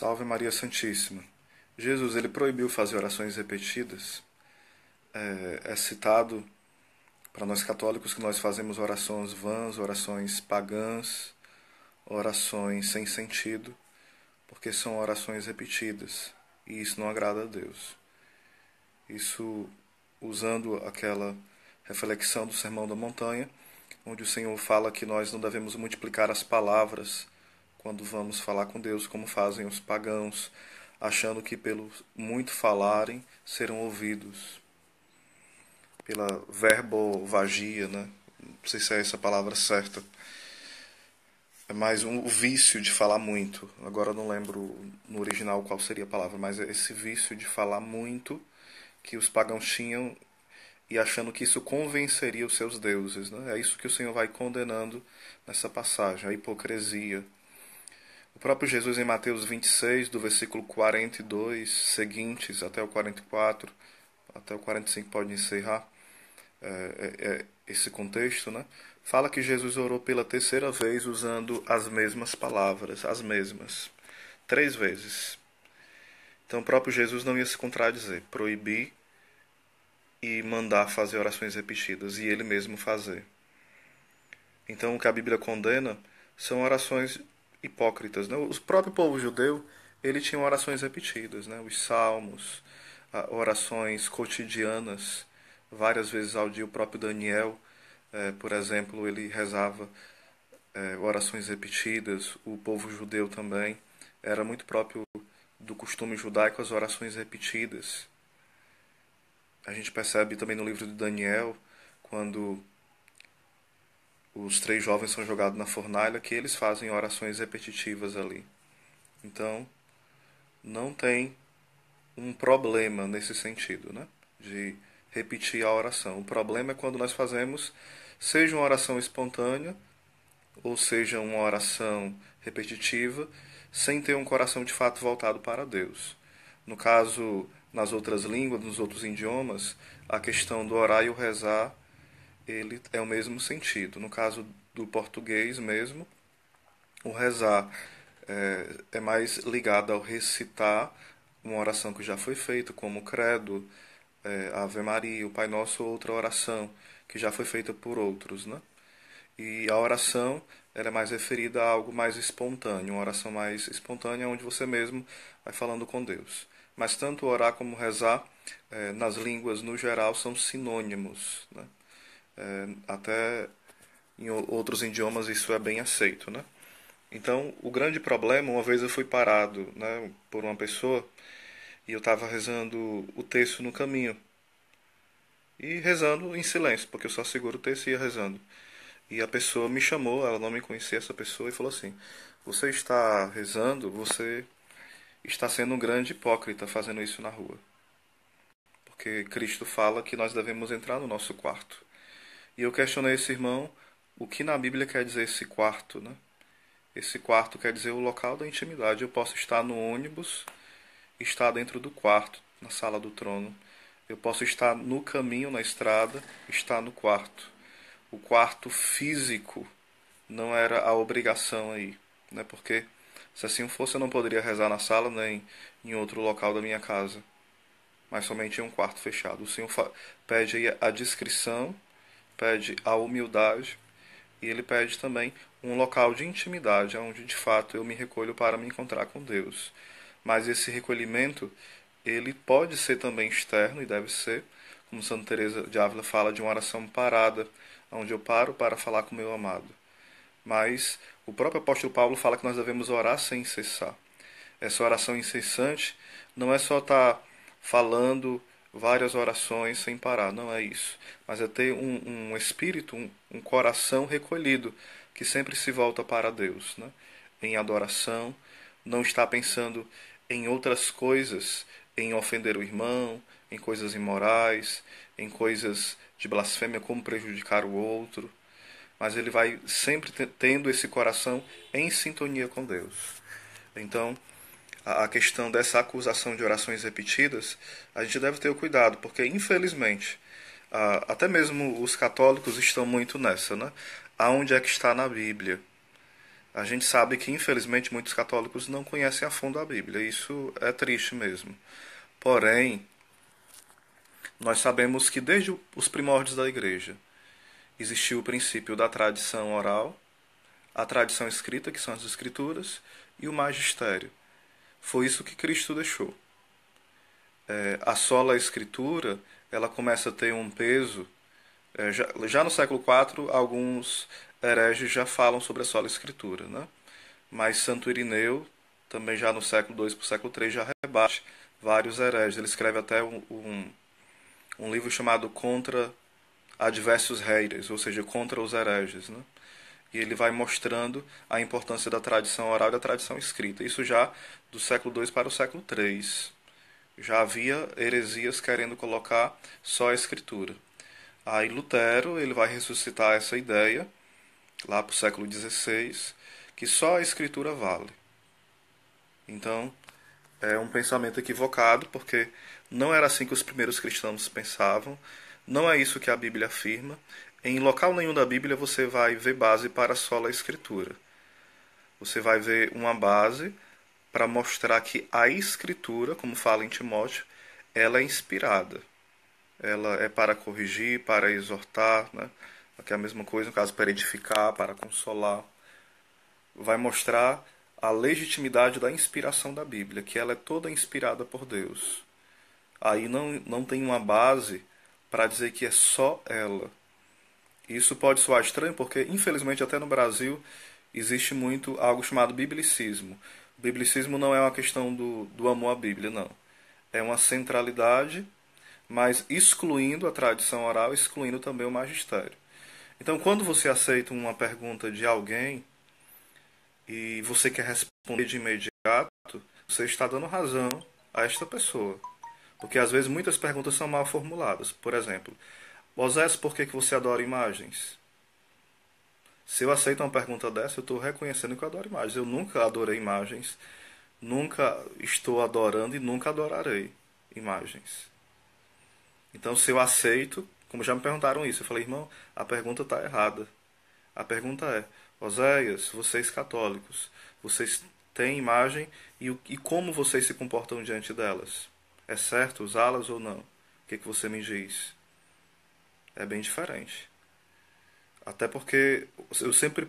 Salve Maria Santíssima. Jesus, ele proibiu fazer orações repetidas. É citado para nós católicos que nós fazemos orações vãs, orações pagãs, orações sem sentido, porque são orações repetidas. E isso não agrada a Deus. Isso usando aquela reflexão do Sermão da Montanha, onde o Senhor fala que nós não devemos multiplicar as palavras quando vamos falar com Deus, como fazem os pagãos, achando que pelo muito falarem serão ouvidos. Pela verbovagia, né? Não sei se é essa a palavra certa. É mais o vício de falar muito. Agora eu não lembro no original qual seria a palavra, mas é esse vício de falar muito que os pagãos tinham e achando que isso convenceria os seus deuses, né? É isso que o Senhor vai condenando nessa passagem, a hipocrisia. O próprio Jesus em Mateus 26, do versículo 42 seguintes até o 44, até o 45 pode encerrar esse contexto, né? Fala que Jesus orou pela terceira vez usando as mesmas palavras, as mesmas, 3 vezes. Então o próprio Jesus não ia se contradizer, proibir e mandar fazer orações repetidas, e ele mesmo fazer. Então o que a Bíblia condena são orações hipócritas, né? O próprio povo judeu, ele tinha orações repetidas, né? Os salmos, orações cotidianas, várias vezes ao dia. O próprio Daniel, por exemplo, ele rezava orações repetidas. O povo judeu também era muito próprio do costume judaico as orações repetidas. A gente percebe também no livro de Daniel, quando os 3 jovens são jogados na fornalha, que eles fazem orações repetitivas ali. Então, não tem um problema nesse sentido, né? De repetir a oração. O problema é quando nós fazemos, seja uma oração espontânea, ou seja uma oração repetitiva, sem ter um coração de fato voltado para Deus. No caso, nas outras línguas, nos outros idiomas, a questão do orar e o rezar, ele é o mesmo sentido. No caso do português mesmo, o rezar é mais ligado ao recitar uma oração que já foi feita, como o Credo, Ave Maria, o Pai Nosso, ou outra oração que já foi feita por outros, né? E a oração ela é mais referida a algo mais espontâneo, uma oração mais espontânea onde você mesmo vai falando com Deus. Mas tanto orar como rezar, nas línguas no geral, são sinônimos, né? Até em outros idiomas isso é bem aceito, né? Então, o grande problema, uma vez eu fui parado, né, por uma pessoa e eu estava rezando o texto no caminho. E rezando em silêncio, porque eu só seguro o texto e ia rezando. E a pessoa me chamou, ela não me conhecia, essa pessoa, e falou assim: você está rezando, você está sendo um grande hipócrita fazendo isso na rua. Porque Cristo fala que nós devemos entrar no nosso quarto. E eu questionei esse irmão o que na Bíblia quer dizer esse quarto, né? Esse quarto quer dizer o local da intimidade. Eu posso estar no ônibus, estar dentro do quarto, na sala do trono. Eu posso estar no caminho, na estrada, estar no quarto. O quarto físico não era a obrigação aí, né? Porque se assim fosse eu não poderia rezar na sala nem em outro local da minha casa, mas somente em um quarto fechado. O Senhor pede aí a discrição, pede a humildade e ele pede também um local de intimidade, onde de fato eu me recolho para me encontrar com Deus. Mas esse recolhimento, ele pode ser também externo e deve ser, como Santa Teresa de Ávila fala, de uma oração parada, onde eu paro para falar com meu amado. Mas o próprio apóstolo Paulo fala que nós devemos orar sem cessar. Essa oração incessante não é só estar falando várias orações sem parar, não é isso. Mas é ter um espírito, um coração recolhido, que sempre se volta para Deus, né? Em adoração, não está pensando em outras coisas, em ofender o irmão, em coisas imorais, em coisas de blasfêmia, como prejudicar o outro. Mas ele vai sempre tendo esse coração em sintonia com Deus. Então, a questão dessa acusação de orações repetidas, a gente deve ter o cuidado, porque infelizmente, até mesmo os católicos estão muito nessa, né? Aonde é que está na Bíblia? A gente sabe que, infelizmente, muitos católicos não conhecem a fundo a Bíblia. Isso é triste mesmo. Porém, nós sabemos que desde os primórdios da Igreja existiu o princípio da tradição oral, a tradição escrita, que são as Escrituras, e o magistério. Foi isso que Cristo deixou. A sola Escritura, ela começa a ter um peso. Já no século IV, alguns hereges já falam sobre a sola Escritura, né? Mas Santo Irineu, também já no século II para o século III, já rebate vários hereges. Ele escreve até um livro chamado Contra Adversos Heires, ou seja, contra os hereges, né? E ele vai mostrando a importância da tradição oral e da tradição escrita. Isso já do século II para o século III. Já havia heresias querendo colocar só a escritura. Aí Lutero ele vai ressuscitar essa ideia, lá para o século XVI, que só a escritura vale. Então, é um pensamento equivocado, porque não era assim que os primeiros cristãos pensavam, não é isso que a Bíblia afirma. Em local nenhum da Bíblia você vai ver base para só a Escritura. Você vai ver uma base para mostrar que a Escritura, como fala em Timóteo, ela é inspirada. Ela é para corrigir, para exortar, né? Que é a mesma coisa, no caso, para edificar, para consolar. Vai mostrar a legitimidade da inspiração da Bíblia, que ela é toda inspirada por Deus. Aí não tem uma base para dizer que é só ela. Isso pode soar estranho porque, infelizmente, até no Brasil existe muito algo chamado biblicismo. O biblicismo não é uma questão do amor à Bíblia, não. É uma centralidade, mas excluindo a tradição oral, excluindo também o magistério. Então, quando você aceita uma pergunta de alguém e você quer responder de imediato, você está dando razão a esta pessoa. Porque às vezes muitas perguntas são mal formuladas. Por exemplo, Osés, por que você adora imagens? Se eu aceito uma pergunta dessa, eu estou reconhecendo que eu adoro imagens. Eu nunca adorei imagens, nunca estou adorando e nunca adorarei imagens. Então, se eu aceito, como já me perguntaram isso, eu falei, irmão, a pergunta está errada. A pergunta é, Oséias, vocês católicos, vocês têm imagem e como vocês se comportam diante delas? É certo usá-las ou não? O que você me diz? É bem diferente. Até porque eu sempre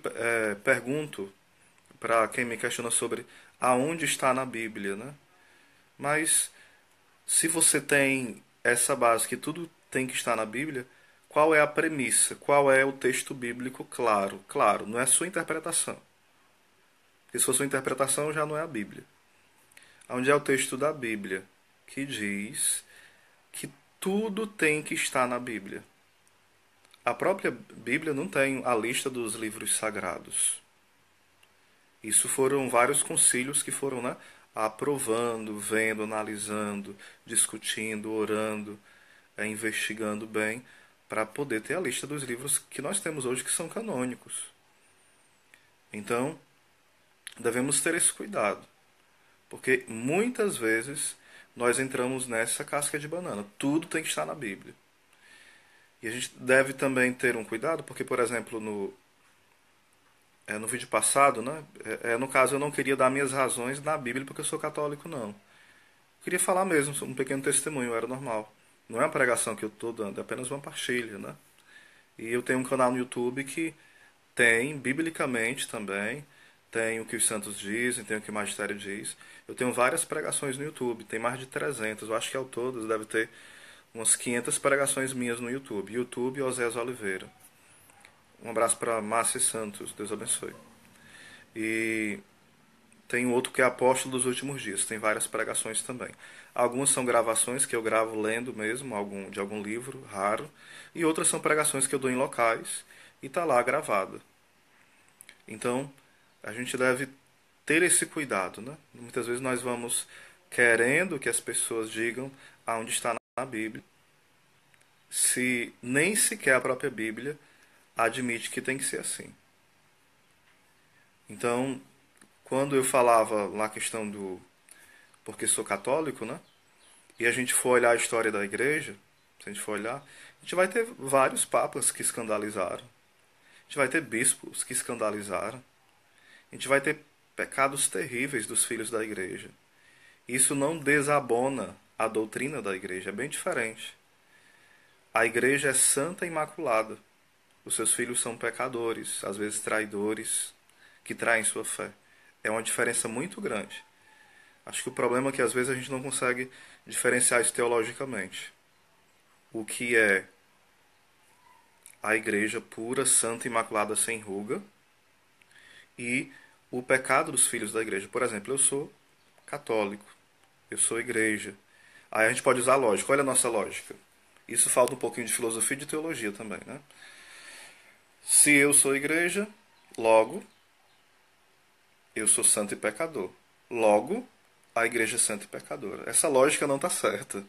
pergunto para quem me questiona sobre aonde está na Bíblia, né? Mas se você tem essa base que tudo tem que estar na Bíblia, qual é a premissa? Qual é o texto bíblico claro? Claro, não é sua interpretação. Porque se for sua interpretação, já não é a Bíblia. Onde é o texto da Bíblia que diz que tudo tem que estar na Bíblia. A própria Bíblia não tem a lista dos livros sagrados. Isso foram vários concílios que foram, né, aprovando, vendo, analisando, discutindo, orando, investigando bem, para poder ter a lista dos livros que nós temos hoje que são canônicos. Então, devemos ter esse cuidado, porque muitas vezes nós entramos nessa casca de banana. Tudo tem que estar na Bíblia. E a gente deve também ter um cuidado, porque, por exemplo, no vídeo passado, né, no caso eu não queria dar minhas razões na Bíblia porque eu sou católico, não. Eu queria falar mesmo, um pequeno testemunho, era normal. Não é uma pregação que eu estou dando, é apenas uma partilha, né? E eu tenho um canal no YouTube que tem, biblicamente também, tem o que os santos dizem, tem o que o magistério diz. Eu tenho várias pregações no YouTube, tem mais de 300, eu acho que ao todo deve ter umas 500 pregações minhas no YouTube. YouTube Osés Oliveira. Um abraço para Márcia Santos, Deus abençoe. E tem outro que é Apóstolo dos Últimos Dias, tem várias pregações também. Algumas são gravações que eu gravo lendo mesmo, de algum livro raro, e outras são pregações que eu dou em locais e está lá gravada. Então, a gente deve ter esse cuidado, né? Muitas vezes nós vamos querendo que as pessoas digam aonde está na Bíblia, se nem sequer a própria Bíblia admite que tem que ser assim. Então, quando eu falava lá a questão do porque sou católico, né? E a gente for olhar a história da igreja, se a gente for olhar, a gente vai ter vários papas que escandalizaram. A gente vai ter bispos que escandalizaram. A gente vai ter pecados terríveis dos filhos da igreja. Isso não desabona a doutrina da igreja, é bem diferente. A igreja é santa e imaculada. Os seus filhos são pecadores, às vezes traidores, que traem sua fé. É uma diferença muito grande. Acho que o problema é que às vezes a gente não consegue diferenciar isso teologicamente. O que é a igreja pura, santa, imaculada, sem ruga, e o pecado dos filhos da igreja. Por exemplo, eu sou católico, eu sou igreja. Aí a gente pode usar a lógica. Olha a nossa lógica. Isso falta um pouquinho de filosofia e de teologia também, né? Se eu sou igreja, logo eu sou santo e pecador. Logo, a igreja é santa e pecadora. Essa lógica não está certa.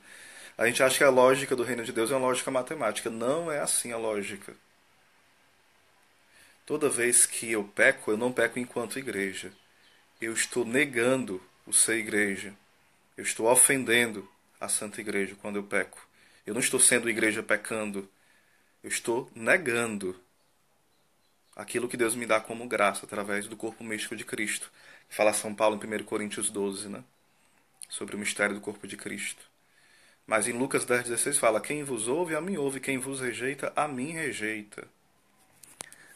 A gente acha que a lógica do reino de Deus é uma lógica matemática. Não é assim a lógica. Toda vez que eu peco, eu não peco enquanto igreja. Eu estou negando o ser igreja. Eu estou ofendendo a Santa Igreja quando eu peco. Eu não estou sendo igreja pecando. Eu estou negando aquilo que Deus me dá como graça através do corpo místico de Cristo. Fala São Paulo em 1 Coríntios 12, né? Sobre o mistério do corpo de Cristo. Mas em Lucas 10,16 fala: quem vos ouve, a mim ouve. Quem vos rejeita, a mim rejeita.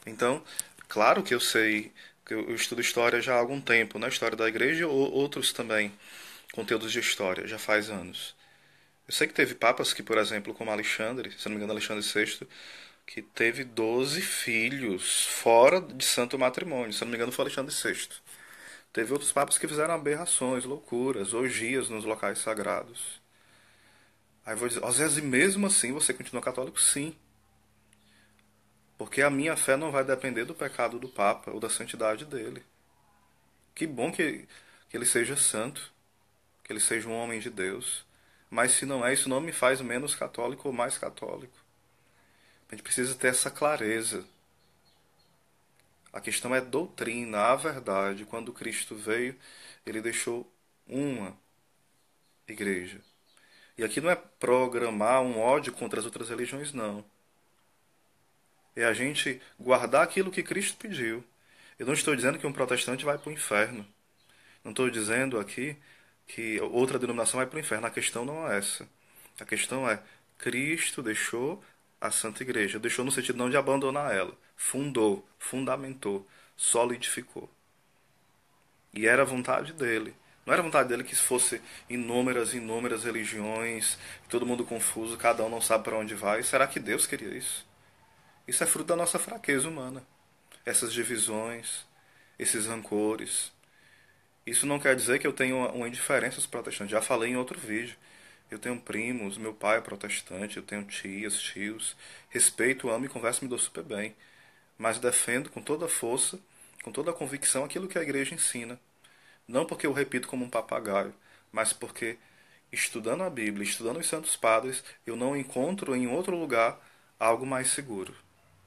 Então, claro que eu sei, que eu estudo história já há algum tempo, né? História da igreja ou outros também, conteúdos de história, já faz anos. Eu sei que teve papas que, por exemplo, como Alexandre, se não me engano, Alexandre VI, que teve 12 filhos fora de santo matrimônio. Se não me engano, foi Alexandre VI. Teve outros papas que fizeram aberrações, loucuras, orgias nos locais sagrados. Aí eu vou dizer, Osés, e mesmo assim você continua católico? Sim. Porque a minha fé não vai depender do pecado do Papa ou da santidade dele. Que bom que ele seja santo, que ele seja um homem de Deus. Mas se não é, isso não me faz menos católico ou mais católico. A gente precisa ter essa clareza. A questão é doutrina, a verdade. Quando Cristo veio, ele deixou uma igreja. E aqui não é programar um ódio contra as outras religiões, não. É a gente guardar aquilo que Cristo pediu. Eu não estou dizendo que um protestante vai para o inferno. Não estou dizendo aqui que outra denominação vai para o inferno. A questão não é essa. A questão é, Cristo deixou a Santa Igreja. Deixou no sentido não de abandonar ela. Fundou, fundamentou, solidificou. E era a vontade dele. Não era a vontade dele que fosse inúmeras religiões, todo mundo confuso, cada um não sabe para onde vai. Será que Deus queria isso? Isso é fruto da nossa fraqueza humana. Essas divisões, esses rancores. Isso não quer dizer que eu tenho uma indiferença aos protestantes. Já falei em outro vídeo. Eu tenho primos, meu pai é protestante, eu tenho tias, tios. Respeito, amo e converso, me dou super bem. Mas defendo com toda a força, com toda a convicção, aquilo que a igreja ensina. Não porque eu repito como um papagaio, mas porque, estudando a Bíblia, estudando os Santos Padres, eu não encontro em outro lugar algo mais seguro.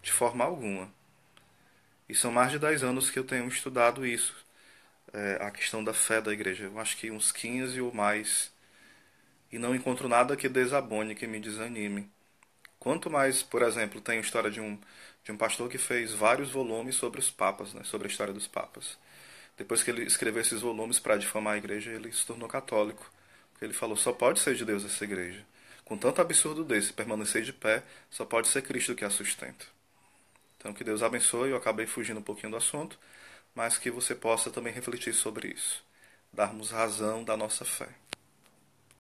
De forma alguma. E são mais de 10 anos que eu tenho estudado isso. A questão da fé da igreja. Eu acho que uns 15 ou mais. E não encontro nada que desabone, que me desanime. Quanto mais, por exemplo, tem a história de um pastor que fez vários volumes sobre os papas, né, sobre a história dos papas. Depois que ele escreveu esses volumes para difamar a igreja, ele se tornou católico. Porque ele falou, só pode ser de Deus essa igreja. Com tanto absurdo desse, permanecer de pé, só pode ser Cristo que a sustenta. Então que Deus abençoe, eu acabei fugindo um pouquinho do assunto, mas que você possa também refletir sobre isso. Darmos razão da nossa fé.